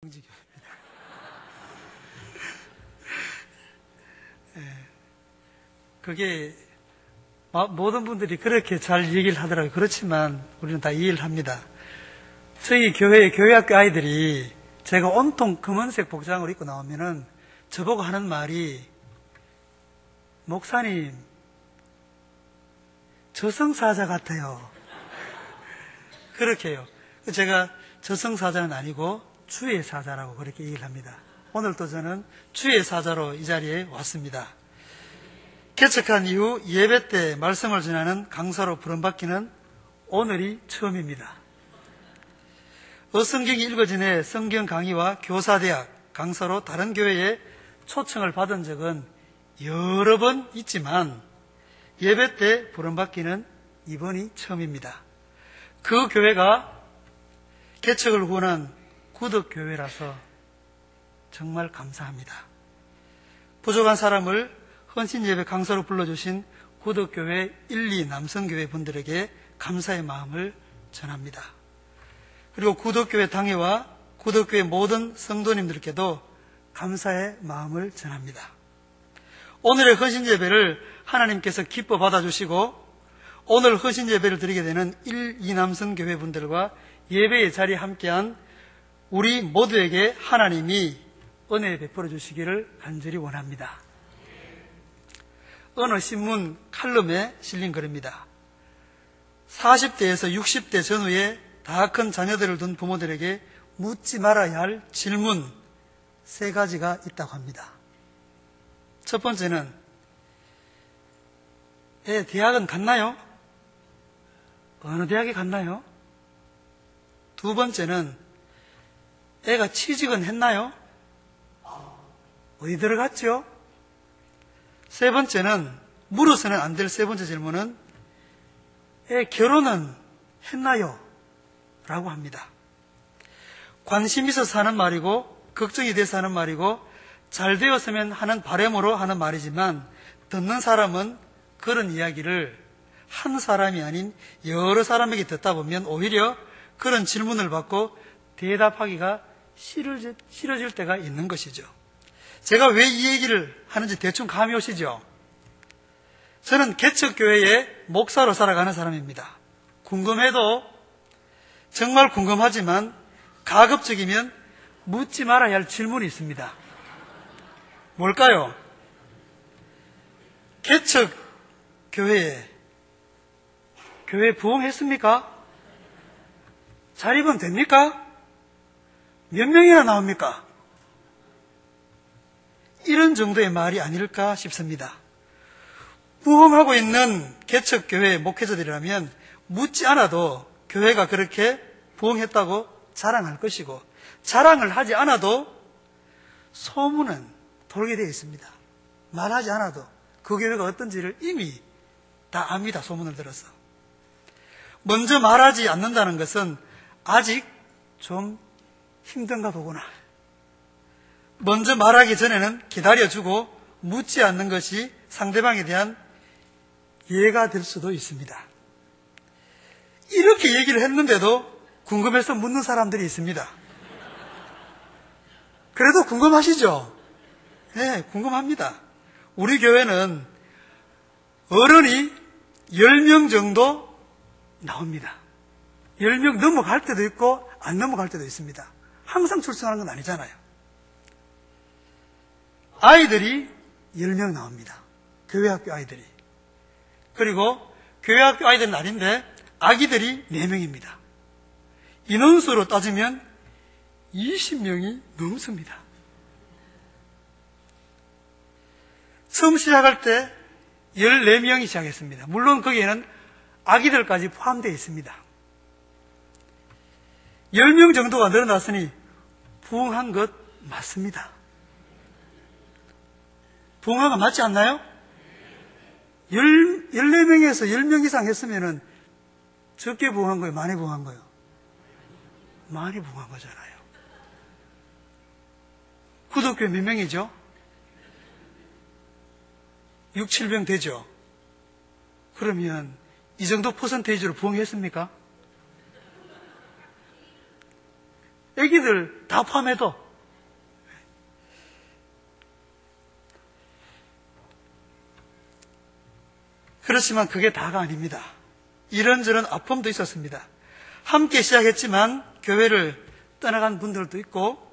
성지교회입니다. 그게 모든 분들이 그렇게 잘 얘기를 하더라고요. 그렇지만 우리는 다 이해를 합니다. 저희 교회의 교회학교 아이들이 제가 온통 검은색 복장을 입고 나오면은 저보고 하는 말이, 목사님 저승사자 같아요. 그렇게 해요. 제가 저승사자는 아니고 주의 사자라고 그렇게 얘기를 합니다. 오늘도 저는 주의 사자로 이 자리에 왔습니다. 개척한 이후 예배 때 말씀을 전하는 강사로 부름받기는 오늘이 처음입니다. 어성경이 읽어지네 성경 강의와 교사대학 강사로 다른 교회에 초청을 받은 적은 여러 번 있지만 예배 때 부름받기는 이번이 처음입니다. 그 교회가 개척을 후원한 구덕교회라서 정말 감사합니다. 부족한 사람을 헌신예배 강사로 불러주신 구덕교회 1, 2 남성교회 분들에게 감사의 마음을 전합니다. 그리고 구덕교회 당회와 구덕교회 모든 성도님들께도 감사의 마음을 전합니다. 오늘의 헌신예배를 하나님께서 기뻐 받아주시고 오늘 헌신예배를 드리게 되는 1, 2 남성교회 분들과 예배의 자리에 함께한 우리 모두에게 하나님이 은혜 베풀어 주시기를 간절히 원합니다. 어느 신문 칼럼에 실린 글입니다. 40대에서 60대 전후에 다 큰 자녀들을 둔 부모들에게 묻지 말아야 할 질문 3가지가 있다고 합니다. 첫 번째는, 애 대학은 갔나요? 어느 대학에 갔나요? 두 번째는, 애가 취직은 했나요? 어디 들어갔죠? 세 번째는, 물어서는 안 될 세 번째 질문은, 애 결혼은 했나요? 라고 합니다. 관심 있어서 하는 말이고 걱정이 돼서 하는 말이고 잘 되었으면 하는 바람으로 하는 말이지만, 듣는 사람은 그런 이야기를 한 사람이 아닌 여러 사람에게 듣다 보면 오히려 그런 질문을 받고 대답하기가 싫어질 때가 있는 것이죠. 제가 왜 이 얘기를 하는지 대충 감이 오시죠? 저는 개척교회의 목사로 살아가는 사람입니다. 궁금해도, 정말 궁금하지만 가급적이면 묻지 말아야 할 질문이 있습니다. 뭘까요? 개척교회에 교회 부흥했습니까? 자립은 됩니까? 몇 명이나 나옵니까? 이런 정도의 말이 아닐까 싶습니다. 부흥하고 있는 개척교회 목회자들이라면 묻지 않아도 교회가 그렇게 부흥했다고 자랑할 것이고, 자랑을 하지 않아도 소문은 돌게 되어 있습니다. 말하지 않아도 그 교회가 어떤지를 이미 다 압니다. 소문을 들어서. 먼저 말하지 않는다는 것은 아직 좀 힘든가 보구나. 먼저 말하기 전에는 기다려주고 묻지 않는 것이 상대방에 대한 예가 될 수도 있습니다. 이렇게 얘기를 했는데도 궁금해서 묻는 사람들이 있습니다. 그래도 궁금하시죠? 네, 궁금합니다. 우리 교회는 어른이 10명 정도 나옵니다. 10명 넘어갈 때도 있고 안 넘어갈 때도 있습니다. 항상 출석하는 건 아니잖아요. 아이들이 10명 나옵니다. 교회학교 아이들이. 그리고 교회학교 아이들은 아닌데 아기들이 4명입니다. 인원수로 따지면 20명이 넘습니다. 처음 시작할 때 14명이 시작했습니다. 물론 거기에는 아기들까지 포함되어 있습니다. 10명 정도가 늘어났으니 부흥한 것 맞습니다. 부흥한 거 맞지 않나요? 14명에서 10명 이상 했으면은 적게 부흥한 거예요? 많이 부흥한 거예요? 많이 부흥한 거잖아요. 구독교회 몇 명이죠? 6, 7명 되죠? 그러면 이 정도 퍼센테이지로 부흥했습니까? 여기들 다 포함해도. 그렇지만 그게 다가 아닙니다. 이런저런 아픔도 있었습니다. 함께 시작했지만 교회를 떠나간 분들도 있고,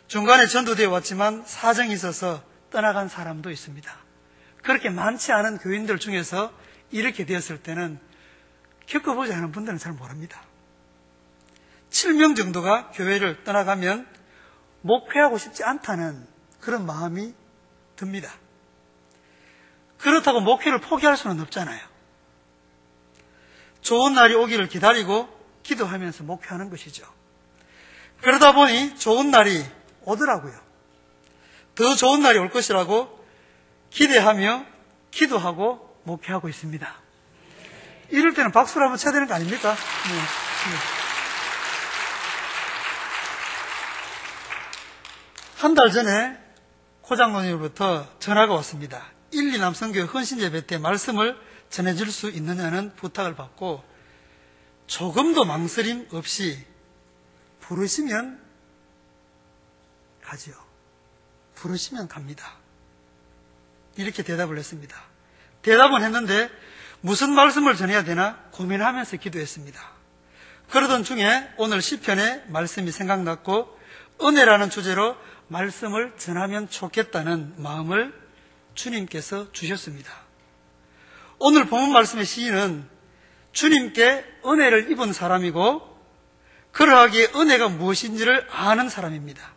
중간에 전도되어 왔지만 사정이 있어서 떠나간 사람도 있습니다. 그렇게 많지 않은 교인들 중에서 이렇게 되었을 때는 겪어보지 않은 분들은 잘 모릅니다. 7명 정도가 교회를 떠나가면 목회하고 싶지 않다는 그런 마음이 듭니다. 그렇다고 목회를 포기할 수는 없잖아요. 좋은 날이 오기를 기다리고 기도하면서 목회하는 것이죠. 그러다 보니 좋은 날이 오더라고요. 더 좋은 날이 올 것이라고 기대하며 기도하고 목회하고 있습니다. 이럴 때는 박수를 한번 쳐야 되는 거 아닙니까? 네. 한 달 전에 고 장로님으로부터 전화가 왔습니다. 1, 2 남성교회 헌신예배 때 말씀을 전해줄 수 있느냐는 부탁을 받고 조금도 망설임 없이 부르시면 가지요. 부르시면 갑니다. 이렇게 대답을 했습니다. 대답은 했는데 무슨 말씀을 전해야 되나 고민하면서 기도했습니다. 그러던 중에 오늘 시편의 말씀이 생각났고 은혜라는 주제로 말씀을 전하면 좋겠다는 마음을 주님께서 주셨습니다. 오늘 본문 말씀의 시인은 주님께 은혜를 입은 사람이고 그러하기에 은혜가 무엇인지를 아는 사람입니다.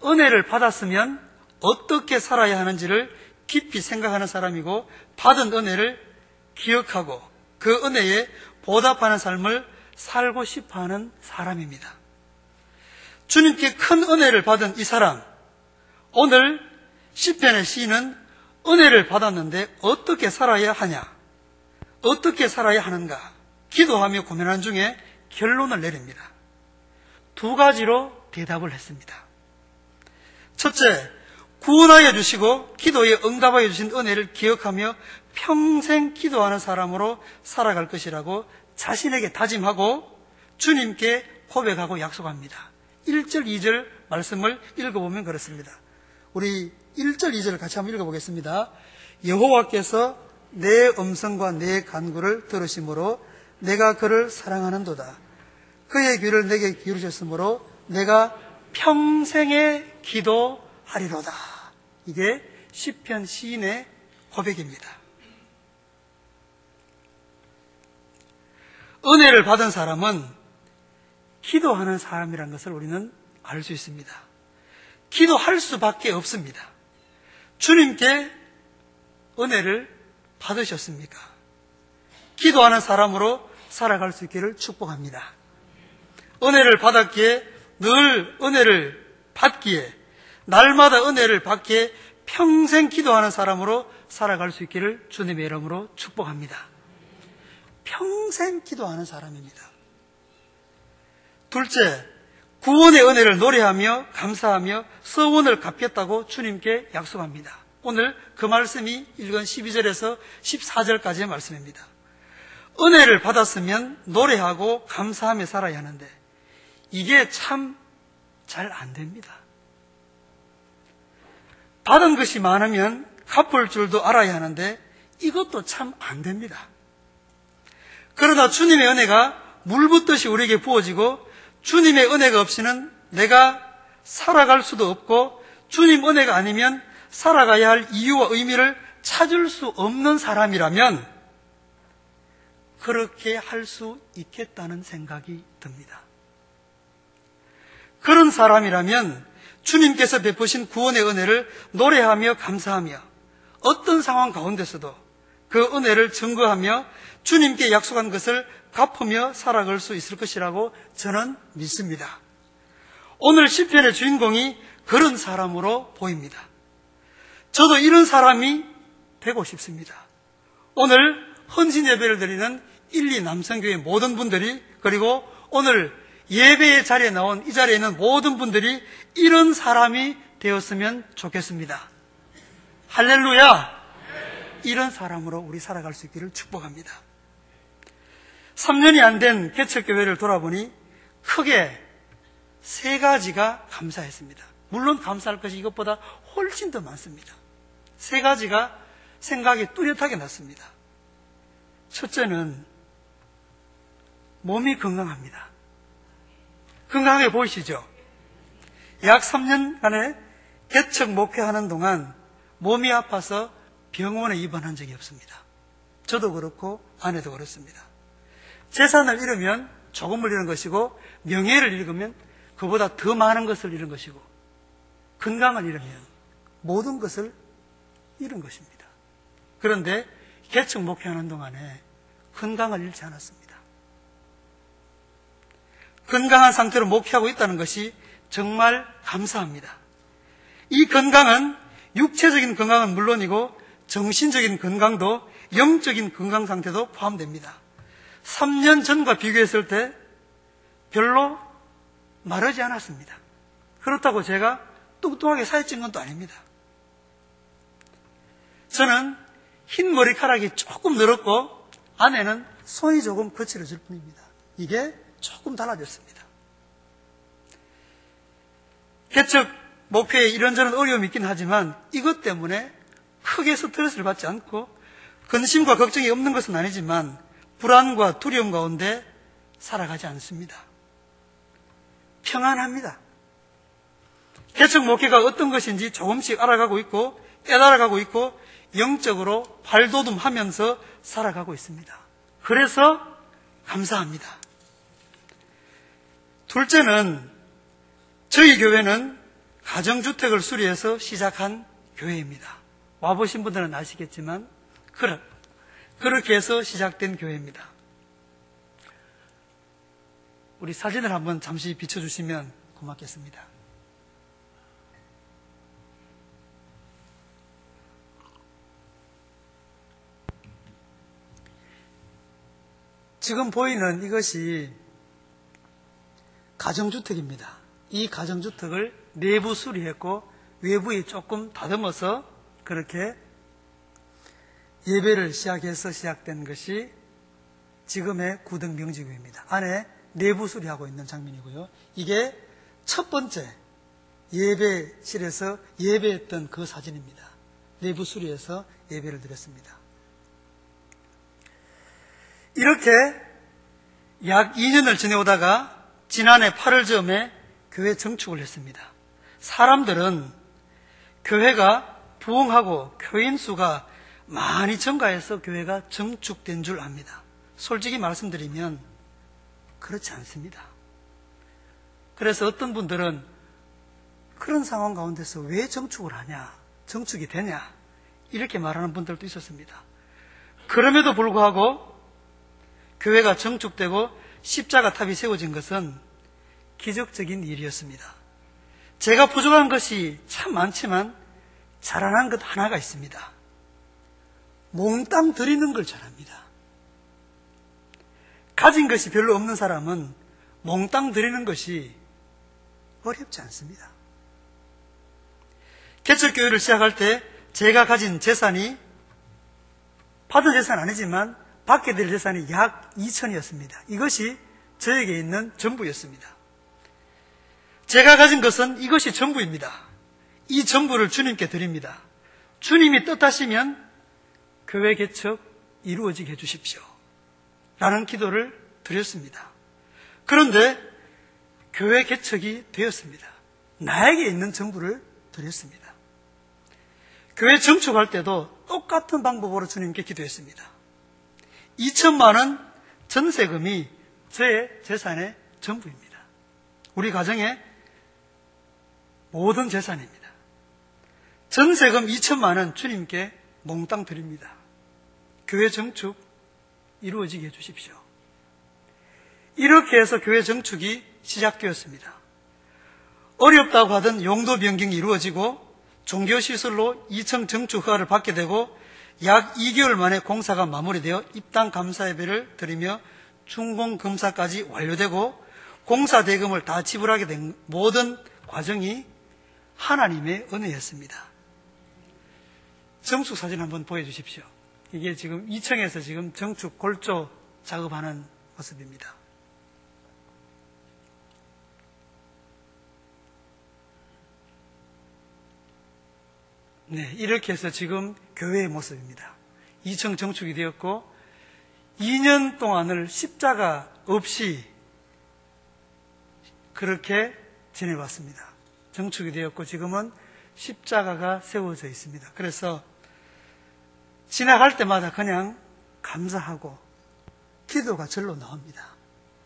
은혜를 받았으면 어떻게 살아야 하는지를 깊이 생각하는 사람이고 받은 은혜를 기억하고 그 은혜에 보답하는 삶을 살고 싶어하는 사람입니다. 주님께 큰 은혜를 받은 이 사람, 오늘 시편의 시인은 은혜를 받았는데 어떻게 살아야 하냐, 어떻게 살아야 하는가 기도하며 고민하는 중에 결론을 내립니다. 두 가지로 대답을 했습니다. 첫째, 구원하여 주시고 기도에 응답하여 주신 은혜를 기억하며 평생 기도하는 사람으로 살아갈 것이라고 자신에게 다짐하고 주님께 고백하고 약속합니다. 1절, 2절 말씀을 읽어보면 그렇습니다. 우리 1절, 2절 같이 한번 읽어보겠습니다. 여호와께서 내 음성과 내 간구를 들으심으로 내가 그를 사랑하는도다. 그의 귀를 내게 기울이셨으므로 내가 평생에 기도하리로다. 이게 시편 시인의 고백입니다. 은혜를 받은 사람은 기도하는 사람이라는 것을 우리는 알 수 있습니다. 기도할 수밖에 없습니다. 주님께 은혜를 받으셨습니까? 기도하는 사람으로 살아갈 수 있기를 축복합니다. 은혜를 받았기에 늘 은혜를 받기에 날마다 은혜를 받기에 평생 기도하는 사람으로 살아갈 수 있기를 주님의 이름으로 축복합니다. 평생 기도하는 사람입니다. 둘째, 구원의 은혜를 노래하며 감사하며 서원을 갚겠다고 주님께 약속합니다. 오늘 그 말씀이 읽은 12절에서 14절까지의 말씀입니다. 은혜를 받았으면 노래하고 감사하며 살아야 하는데 이게 참 잘 안 됩니다. 받은 것이 많으면 갚을 줄도 알아야 하는데 이것도 참 안 됩니다. 그러나 주님의 은혜가 물 붓듯이 우리에게 부어지고 주님의 은혜가 없이는 내가 살아갈 수도 없고 주님 은혜가 아니면 살아가야 할 이유와 의미를 찾을 수 없는 사람이라면 그렇게 할 수 있겠다는 생각이 듭니다. 그런 사람이라면 주님께서 베푸신 구원의 은혜를 노래하며 감사하며 어떤 상황 가운데서도 그 은혜를 증거하며 주님께 약속한 것을 갚으며 살아갈 수 있을 것이라고 저는 믿습니다. 오늘 시편의 주인공이 그런 사람으로 보입니다. 저도 이런 사람이 되고 싶습니다. 오늘 헌신 예배를 드리는 1, 2 남성교회 모든 분들이 그리고 오늘 예배의 자리에 나온 이 자리에 있는 모든 분들이 이런 사람이 되었으면 좋겠습니다. 할렐루야! 이런 사람으로 우리 살아갈 수 있기를 축복합니다. 3년이 안 된 개척교회를 돌아보니 크게 세 가지가 감사했습니다. 물론 감사할 것이 이것보다 훨씬 더 많습니다. 세 가지가 생각이 뚜렷하게 났습니다. 첫째는 몸이 건강합니다. 건강하게 보이시죠? 약 3년간의 개척 목회하는 동안 몸이 아파서 병원에 입원한 적이 없습니다. 저도 그렇고 아내도 그렇습니다. 재산을 잃으면 조금을 잃은 것이고 명예를 잃으면 그보다 더 많은 것을 잃은 것이고 건강을 잃으면 모든 것을 잃은 것입니다. 그런데 개척 목회하는 동안에 건강을 잃지 않았습니다. 건강한 상태로 목회하고 있다는 것이 정말 감사합니다. 이 건강은 육체적인 건강은 물론이고 정신적인 건강도 영적인 건강 상태도 포함됩니다. 3년 전과 비교했을 때 별로 마르지 않았습니다. 그렇다고 제가 뚱뚱하게 살찐 건 또 아닙니다. 저는 흰 머리카락이 조금 늘었고 아내는 손이 조금 거칠어질 뿐입니다. 이게 조금 달라졌습니다. 개척 목표에 이런저런 어려움이 있긴 하지만 이것 때문에 크게 스트레스를 받지 않고 근심과 걱정이 없는 것은 아니지만 불안과 두려움 가운데 살아가지 않습니다. 평안합니다. 개척 목회가 어떤 것인지 조금씩 알아가고 있고 깨달아가고 있고 영적으로 발돋움하면서 살아가고 있습니다. 그래서 감사합니다. 둘째는 저희 교회는 가정주택을 수리해서 시작한 교회입니다. 와보신 분들은 아시겠지만 그렇게 해서 시작된 교회입니다. 우리 사진을 한번 잠시 비춰주시면 고맙겠습니다. 지금 보이는 이것이 가정주택입니다. 이 가정주택을 내부 수리했고 외부에 조금 다듬어서 그렇게 예배를 시작해서 시작된 것이 지금의 구덕 명지교회입니다. 안에 내부 수리하고 있는 장면이고요. 이게 첫 번째 예배실에서 예배했던 그 사진입니다. 내부 수리해서 예배를 드렸습니다. 이렇게 약 2년을 지내오다가 지난해 8월 즈음에 교회 정축을 했습니다. 사람들은 교회가 부흥하고 교인 수가 많이 증가해서 교회가 정축된 줄 압니다. 솔직히 말씀드리면 그렇지 않습니다. 그래서 어떤 분들은 그런 상황 가운데서 왜 정축을 하냐, 정축이 되냐 이렇게 말하는 분들도 있었습니다. 그럼에도 불구하고 교회가 정축되고 십자가 탑이 세워진 것은 기적적인 일이었습니다. 제가 부족한 것이 참 많지만 자랑한 것 하나가 있습니다. 몽땅 드리는 걸 잘합니다. 가진 것이 별로 없는 사람은 몽땅 드리는 것이 어렵지 않습니다. 개척교회를 시작할 때 제가 가진 재산이 받은 재산은 아니지만 받게 될 재산이 약 2천이었습니다. 이것이 저에게 있는 전부였습니다. 제가 가진 것은 이것이 전부입니다. 이 전부를 주님께 드립니다. 주님이 뜻하시면 교회 개척 이루어지게 해주십시오. 라는 기도를 드렸습니다. 그런데 교회 개척이 되었습니다. 나에게 있는 전부를 드렸습니다. 교회 정축할 때도 똑같은 방법으로 주님께 기도했습니다. 2천만 원 전세금이 저의 재산의 전부입니다. 우리 가정의 모든 재산입니다. 전세금 2천만 원 주님께 몽땅 드립니다. 교회 정축 이루어지게 해주십시오. 이렇게 해서 교회 정축이 시작되었습니다. 어렵다고 하던 용도 변경이 이루어지고 종교시설로 2층 정축 허가를 받게 되고 약 2개월 만에 공사가 마무리되어 입당 감사 예배를 드리며 준공 검사까지 완료되고 공사 대금을 다 지불하게 된 모든 과정이 하나님의 은혜였습니다. 정축 사진 한번 보여주십시오. 이게 지금 2층에서 지금 정축 골조 작업하는 모습입니다. 네, 이렇게 해서 지금 교회의 모습입니다. 2층 정축이 되었고 2년 동안을 십자가 없이 그렇게 지내왔습니다. 정축이 되었고 지금은 십자가가 세워져 있습니다. 그래서 지나갈 때마다 그냥 감사하고 기도가 절로 나옵니다.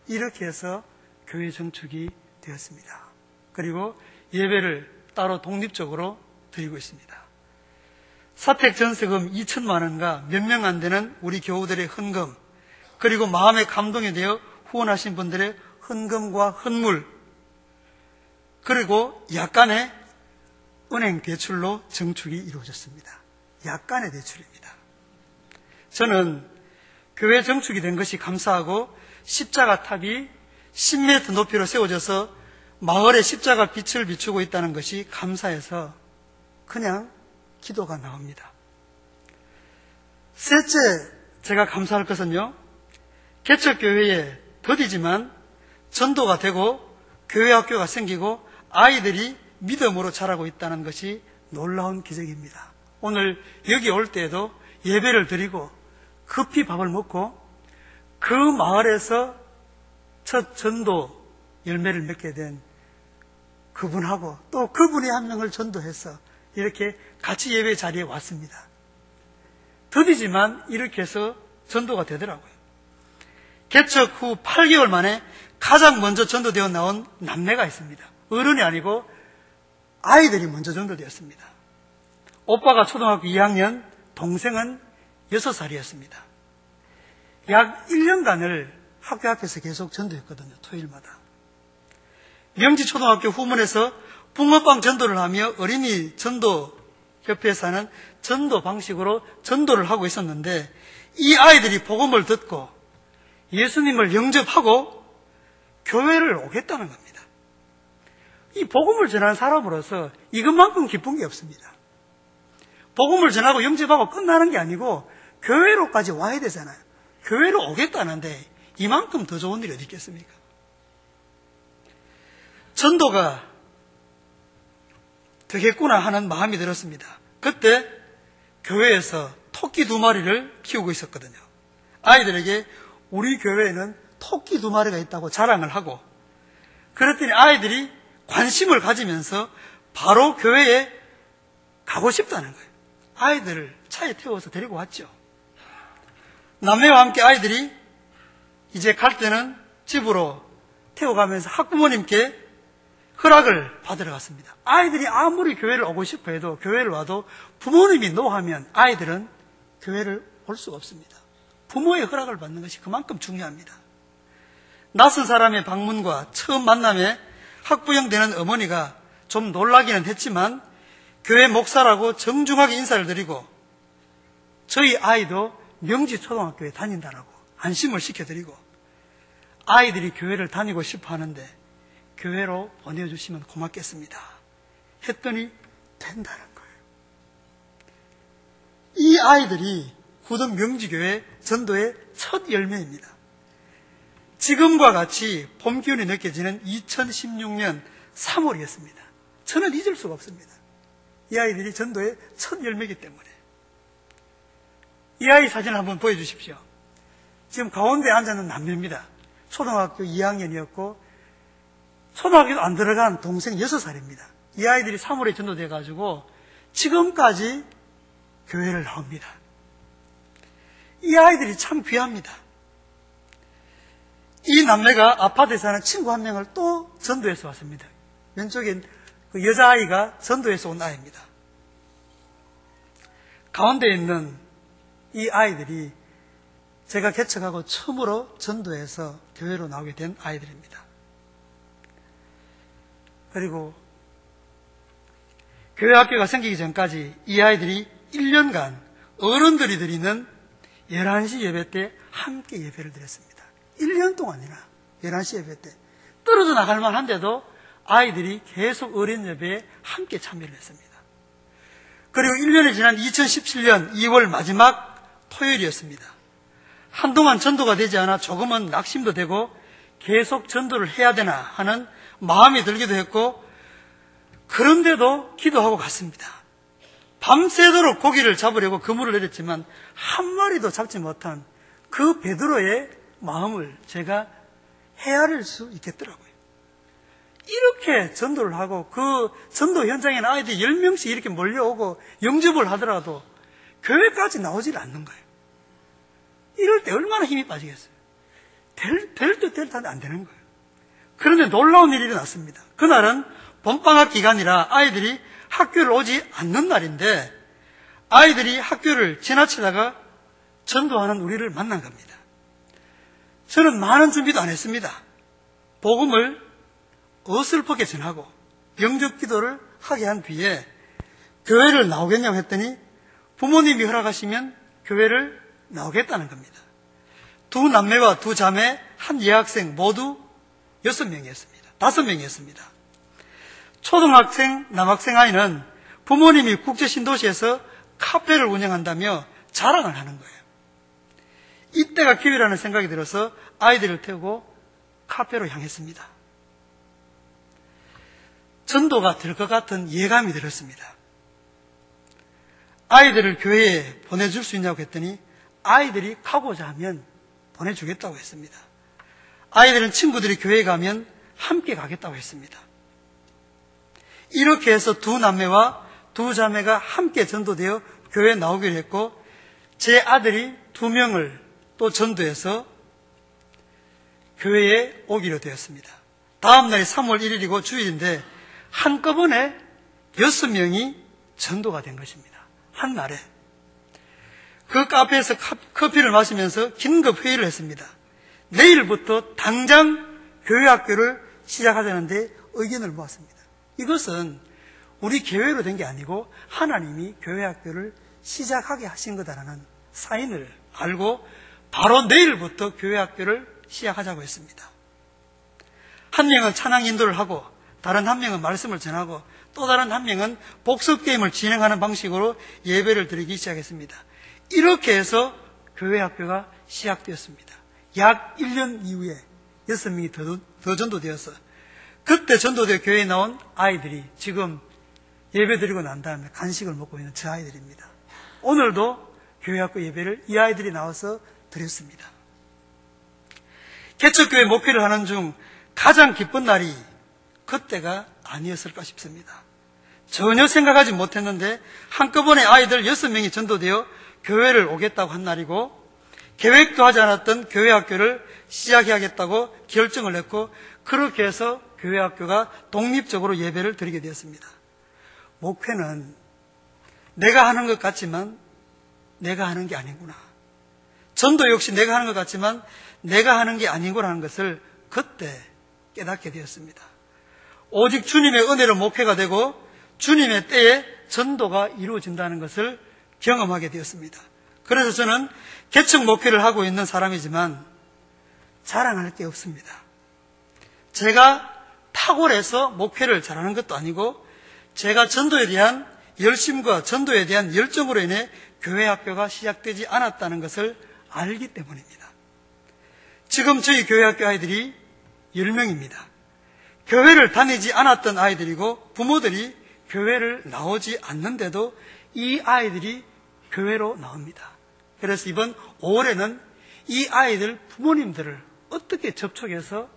이렇게 해서 교회 정축이 되었습니다. 그리고 예배를 따로 독립적으로 드리고 있습니다. 사택전세금 2천만 원과 몇 명 안 되는 우리 교우들의 헌금, 그리고 마음의 감동에 대해 후원하신 분들의 헌금과 헌물, 그리고 약간의 은행 대출로 정축이 이루어졌습니다. 약간의 대출입니다. 저는 교회 정축이 된 것이 감사하고 십자가 탑이 10m 높이로 세워져서 마을에 십자가 빛을 비추고 있다는 것이 감사해서 그냥 기도가 나옵니다. 셋째, 제가 감사할 것은요, 개척교회에 더디지만 전도가 되고 교회학교가 생기고 아이들이 믿음으로 자라고 있다는 것이 놀라운 기적입니다. 오늘 여기 올 때에도 예배를 드리고 급히 밥을 먹고 그 마을에서 첫 전도 열매를 맺게 된 그분하고 또 그분이 한 명을 전도해서 이렇게 같이 예배 자리에 왔습니다. 더디지만 이렇게 해서 전도가 되더라고요. 개척 후 8개월 만에 가장 먼저 전도되어 나온 남매가 있습니다. 어른이 아니고 아이들이 먼저 전도되었습니다. 오빠가 초등학교 2학년, 동생은 6살이었습니다. 약 1년간을 학교 앞에서 계속 전도했거든요. 토요일마다. 명지초등학교 후문에서 붕어빵 전도를 하며 어린이 전도협회에서 하는 전도 방식으로 전도를 하고 있었는데 이 아이들이 복음을 듣고 예수님을 영접하고 교회를 오겠다는 겁니다. 이 복음을 전하는 사람으로서 이것만큼 기쁜 게 없습니다. 복음을 전하고 영접하고 끝나는 게 아니고 교회로까지 와야 되잖아요. 교회로 오겠다는데 이만큼 더 좋은 일이 어디 있겠습니까? 전도가 되겠구나 하는 마음이 들었습니다. 그때 교회에서 토끼 2마리를 키우고 있었거든요. 아이들에게 우리 교회에는 토끼 2마리가 있다고 자랑을 하고, 그랬더니 아이들이 관심을 가지면서 바로 교회에 가고 싶다는 거예요. 아이들을 차에 태워서 데리고 왔죠. 남매와 함께 아이들이 이제 갈 때는 집으로 태워가면서 학부모님께 허락을 받으러 갔습니다. 아이들이 아무리 교회를 오고 싶어 해도 교회를 와도 부모님이 노하면 아이들은 교회를 올 수가 없습니다. 부모의 허락을 받는 것이 그만큼 중요합니다. 낯선 사람의 방문과 처음 만남에 학부형 되는 어머니가 좀 놀라기는 했지만 교회 목사라고 정중하게 인사를 드리고 저희 아이도 명지초등학교에 다닌다라고 안심을 시켜드리고 아이들이 교회를 다니고 싶어 하는데 교회로 보내주시면 고맙겠습니다 했더니 된다는 거예요. 이 아이들이 후덕 명지교회 전도의 첫 열매입니다. 지금과 같이 봄 기운이 느껴지는 2016년 3월이었습니다. 저는 잊을 수가 없습니다. 이 아이들이 전도의 첫 열매이기 때문에. 이 아이 사진을 한번 보여주십시오. 지금 가운데 앉아있는 남매입니다. 초등학교 2학년이었고 초등학교도 안 들어간 동생 6살입니다. 이 아이들이 3월에 전도돼가지고 지금까지 교회를 나옵니다. 이 아이들이 참 귀합니다. 이 남매가 아파트에 사는 친구 한 명을 또 전도해서 왔습니다. 왼쪽엔 그 여자아이가 전도해서 온 아이입니다. 가운데 있는 이 아이들이 제가 개척하고 처음으로 전도해서 교회로 나오게 된 아이들입니다. 그리고 교회 학교가 생기기 전까지 이 아이들이 1년간 어른들이 드리는 11시 예배 때 함께 예배를 드렸습니다. 1년 동안이나 11시 예배 때 떨어져 나갈 만한데도 아이들이 계속 어린 예배에 함께 참여를 했습니다. 그리고 1년이 지난 2017년 2월 마지막 토요일이었습니다. 한동안 전도가 되지 않아 조금은 낙심도 되고 계속 전도를 해야 되나 하는 마음이 들기도 했고 그런데도 기도하고 갔습니다. 밤새도록 고기를 잡으려고 그물을 내렸지만 한 마리도 잡지 못한 그 베드로의 마음을 제가 헤아릴 수 있겠더라고요. 이렇게 전도를 하고 그 전도 현장에는 아이들이 10명씩 이렇게 몰려오고 영접을 하더라도 교회까지 나오질 않는 거예요. 이럴 때 얼마나 힘이 빠지겠어요. 될 듯 텐데 안 되는 거예요. 그런데 놀라운 일이 일어났습니다. 그날은 봄방학 기간이라 아이들이 학교를 오지 않는 날인데 아이들이 학교를 지나치다가 전도하는 우리를 만난 겁니다. 저는 많은 준비도 안 했습니다. 복음을 어설프게 전하고 영접 기도를 하게 한 뒤에 교회를 나오겠냐고 했더니 부모님이 허락하시면 교회를 나오겠다는 겁니다. 두 남매와 두 자매, 한 여학생 모두 6명이었습니다. 5명이었습니다. 초등학생, 남학생 아이는 부모님이 국제신도시에서 카페를 운영한다며 자랑을 하는 거예요. 이때가 기회라는 생각이 들어서 아이들을 태우고 카페로 향했습니다. 전도가 될 것 같은 예감이 들었습니다. 아이들을 교회에 보내줄 수 있냐고 했더니 아이들이 가고자 하면 보내주겠다고 했습니다. 아이들은 친구들이 교회에 가면 함께 가겠다고 했습니다. 이렇게 해서 두 남매와 두 자매가 함께 전도되어 교회에 나오기로 했고 제 아들이 2명을 또 전도해서 교회에 오기로 되었습니다. 다음 날이 3월 1일이고 주일인데 한꺼번에 6명이 전도가 된 것입니다. 한 날에. 그 카페에서 커피를 마시면서 긴급 회의를 했습니다. 내일부터 당장 교회 학교를 시작하자는데 의견을 모았습니다. 이것은 우리 교회로 된 게 아니고 하나님이 교회 학교를 시작하게 하신 거다라는 사인을 알고 바로 내일부터 교회 학교를 시작하자고 했습니다. 한 명은 찬양 인도를 하고 다른 한 명은 말씀을 전하고 또 다른 한 명은 복습 게임을 진행하는 방식으로 예배를 드리기 시작했습니다. 이렇게 해서 교회 학교가 시작되었습니다. 약 1년 이후에 6명이 더 전도되어서 그때 전도되어 교회에 나온 아이들이 지금 예배 드리고 난 다음에 간식을 먹고 있는 저 아이들입니다. 오늘도 교회 학교 예배를 이 아이들이 나와서 드렸습니다. 개척교회 목회를 하는 중 가장 기쁜 날이 그때가 아니었을까 싶습니다. 전혀 생각하지 못했는데 한꺼번에 아이들 6명이 전도되어 교회를 오겠다고 한 날이고 계획도 하지 않았던 교회 학교를 시작해야겠다고 결정을 했고 그렇게 해서 교회 학교가 독립적으로 예배를 드리게 되었습니다. 목회는 내가 하는 것 같지만 내가 하는 게 아니구나. 전도 역시 내가 하는 것 같지만 내가 하는 게 아니구나라는 것을 그때 깨닫게 되었습니다. 오직 주님의 은혜로 목회가 되고 주님의 때에 전도가 이루어진다는 것을 경험하게 되었습니다. 그래서 저는 개척 목회를 하고 있는 사람이지만 자랑할 게 없습니다. 제가 탁월해서 목회를 잘하는 것도 아니고 제가 전도에 대한 열심과 전도에 대한 열정으로 인해 교회 학교가 시작되지 않았다는 것을 알기 때문입니다. 지금 저희 교회 학교 아이들이 10명입니다. 교회를 다니지 않았던 아이들이고 부모들이 교회를 나오지 않는데도 이 아이들이 교회로 나옵니다. 그래서 이번 5월에는 이 아이들 부모님들을 어떻게 접촉해서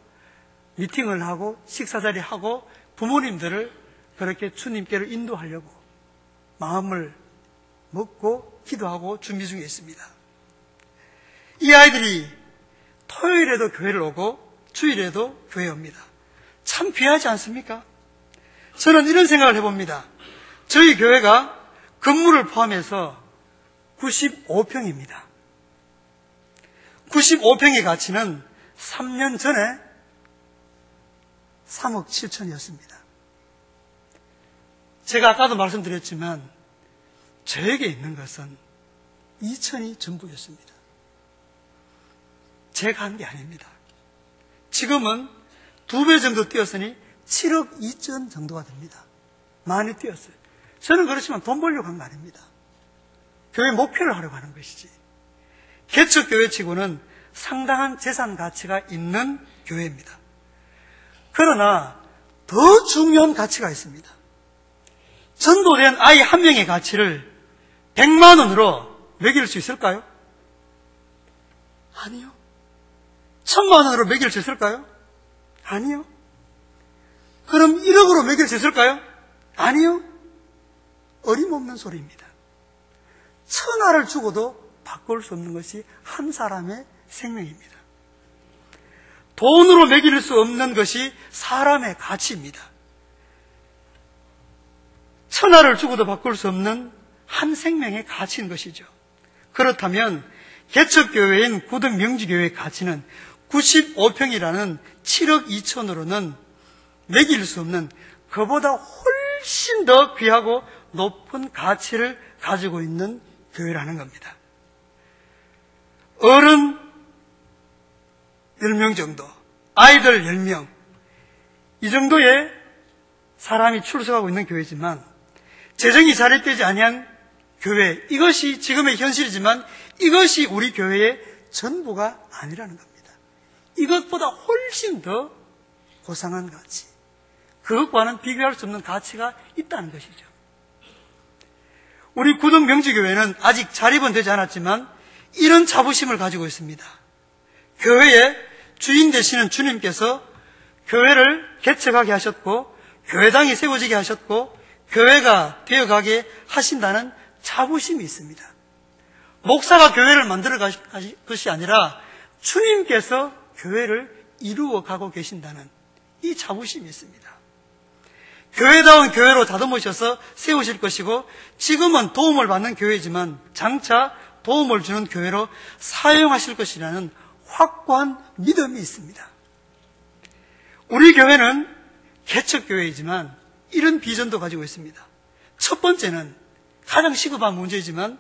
미팅을 하고 식사자리 하고 부모님들을 그렇게 주님께로 인도하려고 마음을 먹고 기도하고 준비 중에 있습니다. 이 아이들이 토요일에도 교회를 오고 주일에도 교회에 옵니다. 참 귀하지 않습니까? 저는 이런 생각을 해봅니다. 저희 교회가 건물을 포함해서 95평입니다. 95평의 가치는 3년 전에 3억 7천이었습니다. 제가 아까도 말씀드렸지만 저에게 있는 것은 2천이 전부였습니다. 제가 한 게 아닙니다. 지금은 2배 정도 뛰었으니 7억 2천 정도가 됩니다. 많이 뛰었어요. 저는 그렇지만 돈 벌려고 한 거 아닙니다. 교회 목표를 하려고 하는 것이지. 개척교회치고는 상당한 재산 가치가 있는 교회입니다. 그러나 더 중요한 가치가 있습니다. 전도된 아이 한 명의 가치를 100만 원으로 매길 수 있을까요? 아니요. 1000만 원으로 매길 수 있을까요? 아니요. 그럼 1억으로 매길 수 있을까요? 아니요. 어림없는 소리입니다. 1000알을 주고도 바꿀 수 없는 것이 한 사람의 생명입니다. 돈으로 매길 수 없는 것이 사람의 가치입니다. 1000알을 주고도 바꿀 수 없는 한 생명의 가치인 것이죠. 그렇다면 개척교회인 구덕명지교회의 가치는 95평이라는 7억 2천으로는 매길 수 없는 그보다 훨씬 더 귀하고 높은 가치를 가지고 있는 교회라는 겁니다. 어른 10명 정도, 아이들 10명, 이 정도의 사람이 출석하고 있는 교회지만 재정이 자립되지 아니한 교회, 이것이 지금의 현실이지만 이것이 우리 교회의 전부가 아니라는 겁니다. 이것보다 훨씬 더 고상한 가치, 그것과는 비교할 수 없는 가치가 있다는 것이죠. 우리 구덕명지교회는 아직 자립은 되지 않았지만 이런 자부심을 가지고 있습니다. 교회의 주인 되시는 주님께서 교회를 개척하게 하셨고 교회당이 세워지게 하셨고 교회가 되어가게 하신다는 자부심이 있습니다. 목사가 교회를 만들어 가실 것이 아니라 주님께서 교회를 이루어가고 계신다는 이 자부심이 있습니다. 교회다운 교회로 다듬으셔서 세우실 것이고 지금은 도움을 받는 교회지만 장차 도움을 주는 교회로 사용하실 것이라는 확고한 믿음이 있습니다. 우리 교회는 개척교회이지만 이런 비전도 가지고 있습니다. 첫 번째는 가장 시급한 문제이지만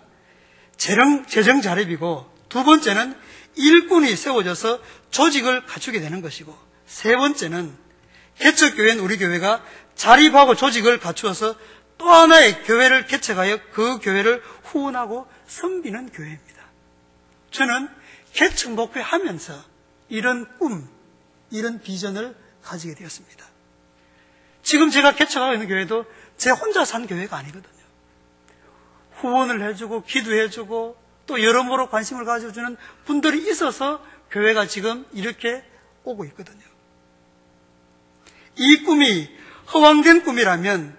재정 자립이고, 두 번째는 일꾼이 세워져서 조직을 갖추게 되는 것이고, 세 번째는 개척교회인 우리 교회가 자립하고 조직을 갖추어서 또 하나의 교회를 개척하여 그 교회를 후원하고 섬기는 교회입니다. 저는 개척 목회하면서 이런 꿈, 이런 비전을 가지게 되었습니다. 지금 제가 개척하고 있는 교회도 제 혼자 산 교회가 아니거든요. 후원을 해주고 기도해주고 또 여러모로 관심을 가져주는 분들이 있어서 교회가 지금 이렇게 오고 있거든요. 이 꿈이 허황된 꿈이라면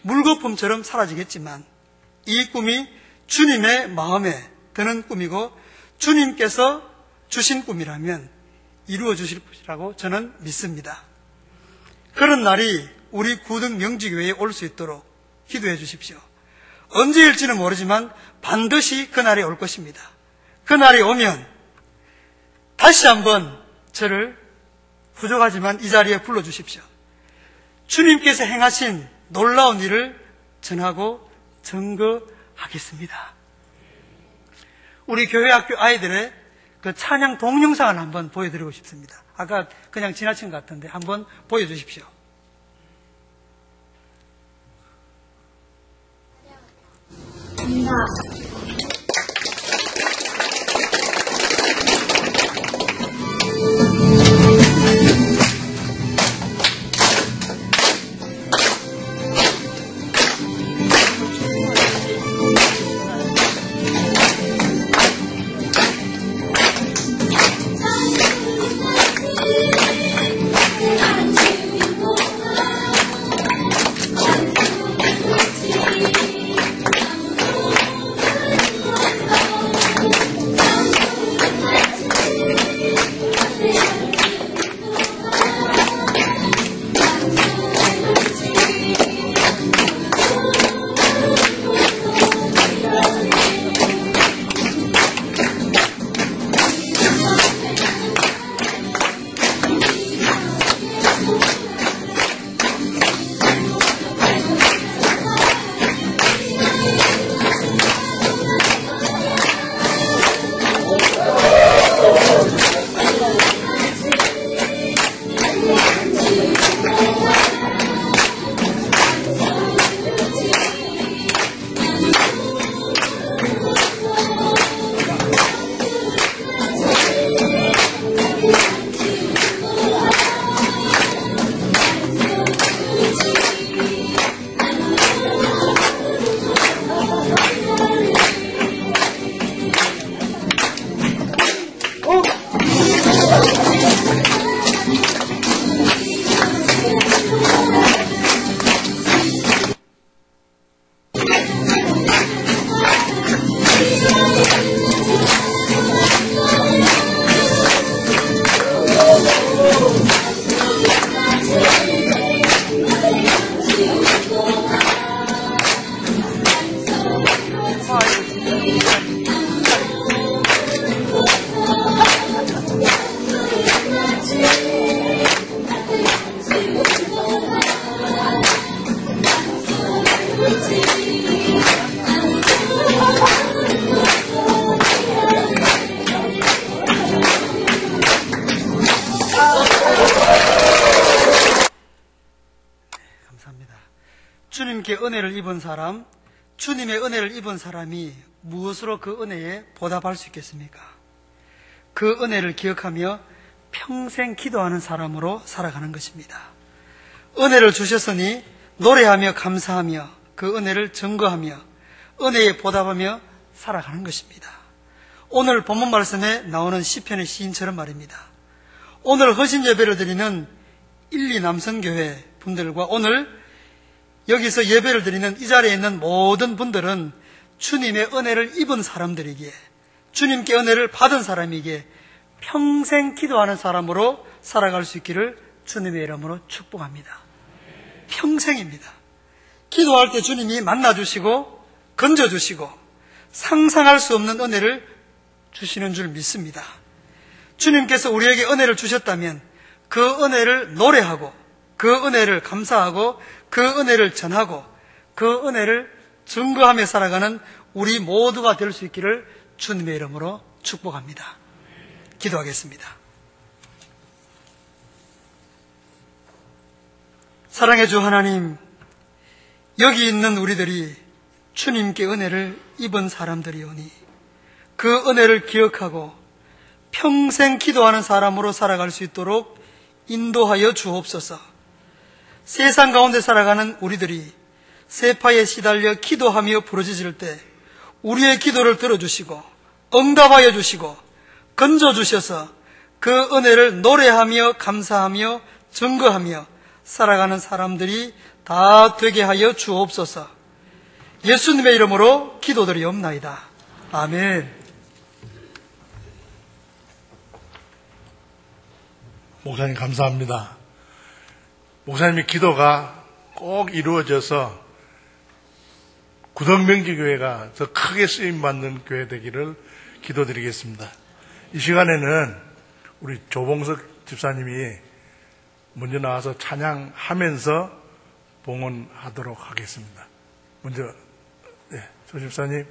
물거품처럼 사라지겠지만 이 꿈이 주님의 마음에 드는 꿈이고 주님께서 주신 꿈이라면 이루어 주실 것이라고 저는 믿습니다. 그런 날이 우리 구덕명지교회에 올 수 있도록 기도해 주십시오. 언제일지는 모르지만 반드시 그날이 올 것입니다. 그날이 오면 다시 한번 저를 부족하지만 이 자리에 불러주십시오. 주님께서 행하신 놀라운 일을 전하고 증거하겠습니다. 우리 교회학교 아이들의 그 찬양 동영상을 한번 보여드리고 싶습니다. 아까 그냥 지나친 것 같은데 한번 보여주십시오. 감사합니다. 주님께 은혜를 입은 사람, 주님의 은혜를 입은 사람이 무엇으로 그 은혜에 보답할 수 있겠습니까? 그 은혜를 기억하며 평생 기도하는 사람으로 살아가는 것입니다. 은혜를 주셨으니 노래하며 감사하며 그 은혜를 증거하며 은혜에 보답하며 살아가는 것입니다. 오늘 본문 말씀에 나오는 시편의 시인처럼 말입니다. 오늘 허신 예배를 드리는 1, 2 남성교회 분들과 오늘 여기서 예배를 드리는 이 자리에 있는 모든 분들은 주님의 은혜를 입은 사람들이기에, 주님께 은혜를 받은 사람이기에 평생 기도하는 사람으로 살아갈 수 있기를 주님의 이름으로 축복합니다. 평생입니다. 기도할 때 주님이 만나주시고 건져주시고 상상할 수 없는 은혜를 주시는 줄 믿습니다. 주님께서 우리에게 은혜를 주셨다면 그 은혜를 노래하고 그 은혜를 감사하고 그 은혜를 전하고 그 은혜를 증거하며 살아가는 우리 모두가 될 수 있기를 주님의 이름으로 축복합니다. 기도하겠습니다. 사랑의 주 하나님, 여기 있는 우리들이 주님께 은혜를 입은 사람들이오니 그 은혜를 기억하고 평생 기도하는 사람으로 살아갈 수 있도록 인도하여 주옵소서. 세상 가운데 살아가는 우리들이 세파에 시달려 기도하며 부르짖을 때 우리의 기도를 들어주시고 응답하여 주시고 건져주셔서 그 은혜를 노래하며 감사하며 증거하며 살아가는 사람들이 다 되게 하여 주옵소서. 예수님의 이름으로 기도드리옵나이다. 아멘. 목사님 감사합니다. 목사님의 기도가 꼭 이루어져서 구덕명기교회가 더 크게 쓰임받는 교회 되기를 기도드리겠습니다. 이 시간에는 우리 조봉석 집사님이 먼저 나와서 찬양하면서 봉헌하도록 하겠습니다. 먼저 조 집사님.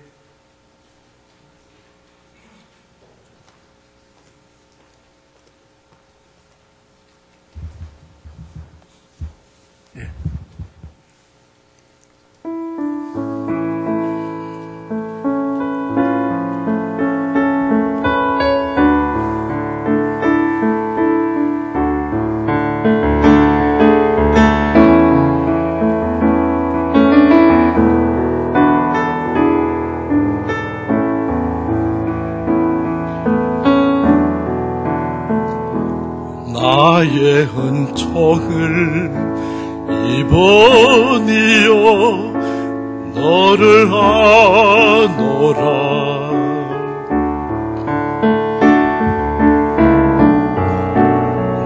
나의 은총을 입으니요 너를 아노라.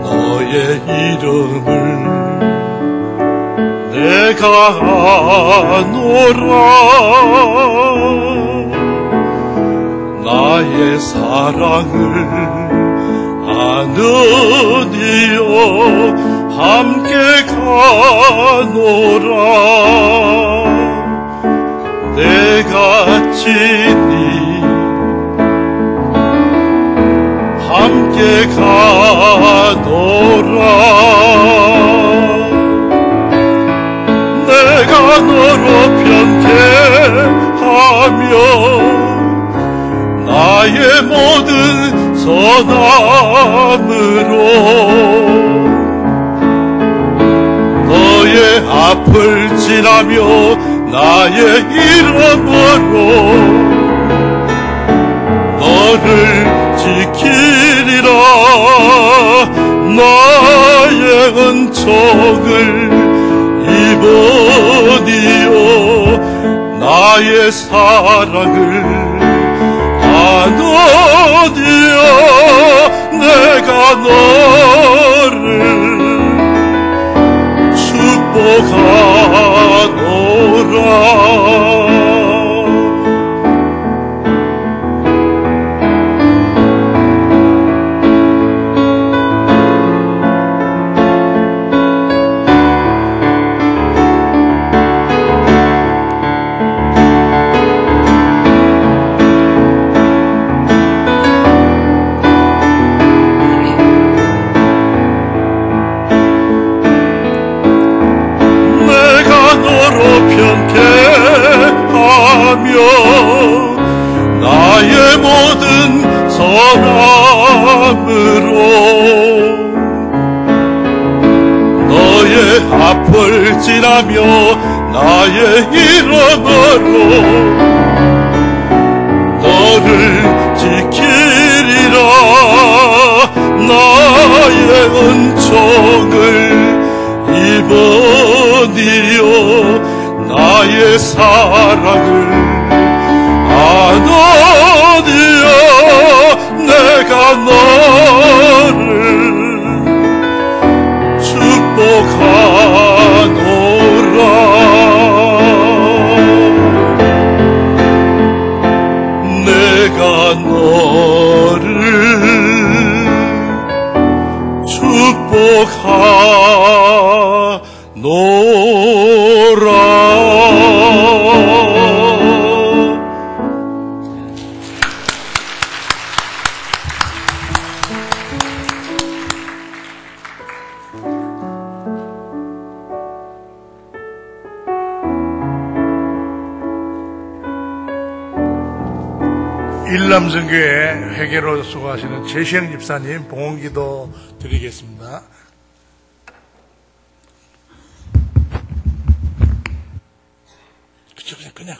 너의 이름을 내가 아노라. 나의 사랑을 아느니요 함께 가노라. 내가 친히 함께 가노라. 내가 너로 편케하며 나의 모든 선함으로 너의 앞을 지나며 나의 이름으로 너를 지키리라. 나의 은총을 입으니요 나의 사랑을 아노니요 내가 너를 축복하노라. 돌진하며 나의 이름으로 너를 지키리라. 나의 은총을 입으니요 나의 사랑을 아노니요 내가 너를 축복하노라. 내가 너를 축복하노라. 일남성교회 회계로 수고하시는 제시영 집사님 봉헌기도 드리겠습니다. 그냥.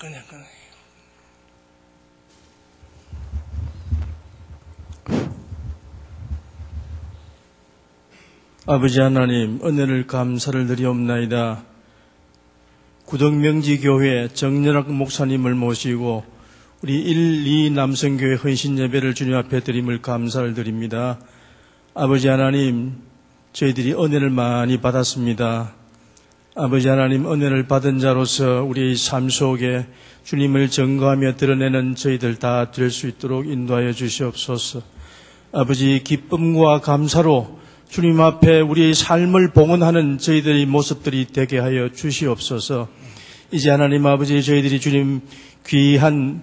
아버지 하나님, 은혜를 감사를 드리옵나이다. 구덕명지교회 정연학 목사님을 모시고 우리 1, 2 남성교회 헌신예배를 주님 앞에 드림을 감사를 드립니다. 아버지 하나님, 저희들이 은혜를 많이 받았습니다. 아버지 하나님, 은혜를 받은 자로서 우리의 삶 속에 주님을 증거하며 드러내는 저희들 다 될 수 있도록 인도하여 주시옵소서. 아버지, 기쁨과 감사로 주님 앞에 우리의 삶을 봉헌하는 저희들의 모습들이 되게 하여 주시옵소서. 이제 하나님 아버지, 저희들이 주님 귀한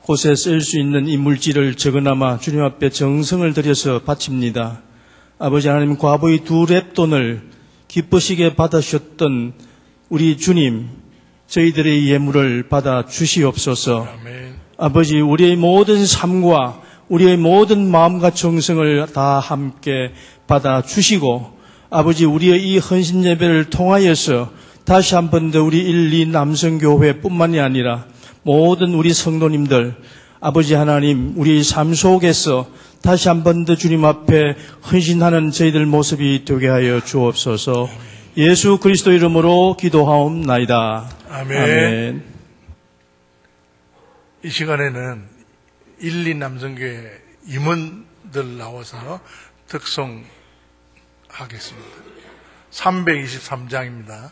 곳에 쓸 수 있는 이 물질을 적어남아 주님 앞에 정성을 들여서 바칩니다. 아버지 하나님, 과부의 2렙돈을 기쁘시게 받으셨던 우리 주님, 저희들의 예물을 받아 주시옵소서. 아멘. 아버지, 우리의 모든 삶과 우리의 모든 마음과 정성을 다 함께 받아 주시고, 아버지, 우리의 이 헌신 예배를 통하여서 다시 한 번 더 우리 1, 2 남성교회뿐만이 아니라 모든 우리 성도님들, 아버지 하나님, 우리 삶 속에서 다시 한 번 더 주님 앞에 헌신하는 저희들 모습이 되게 하여 주옵소서. 예수 그리스도 이름으로 기도하옵나이다. 아멘. 이 시간에는 1, 2 남성교회 임원들 나와서 특송하겠습니다. 323장입니다.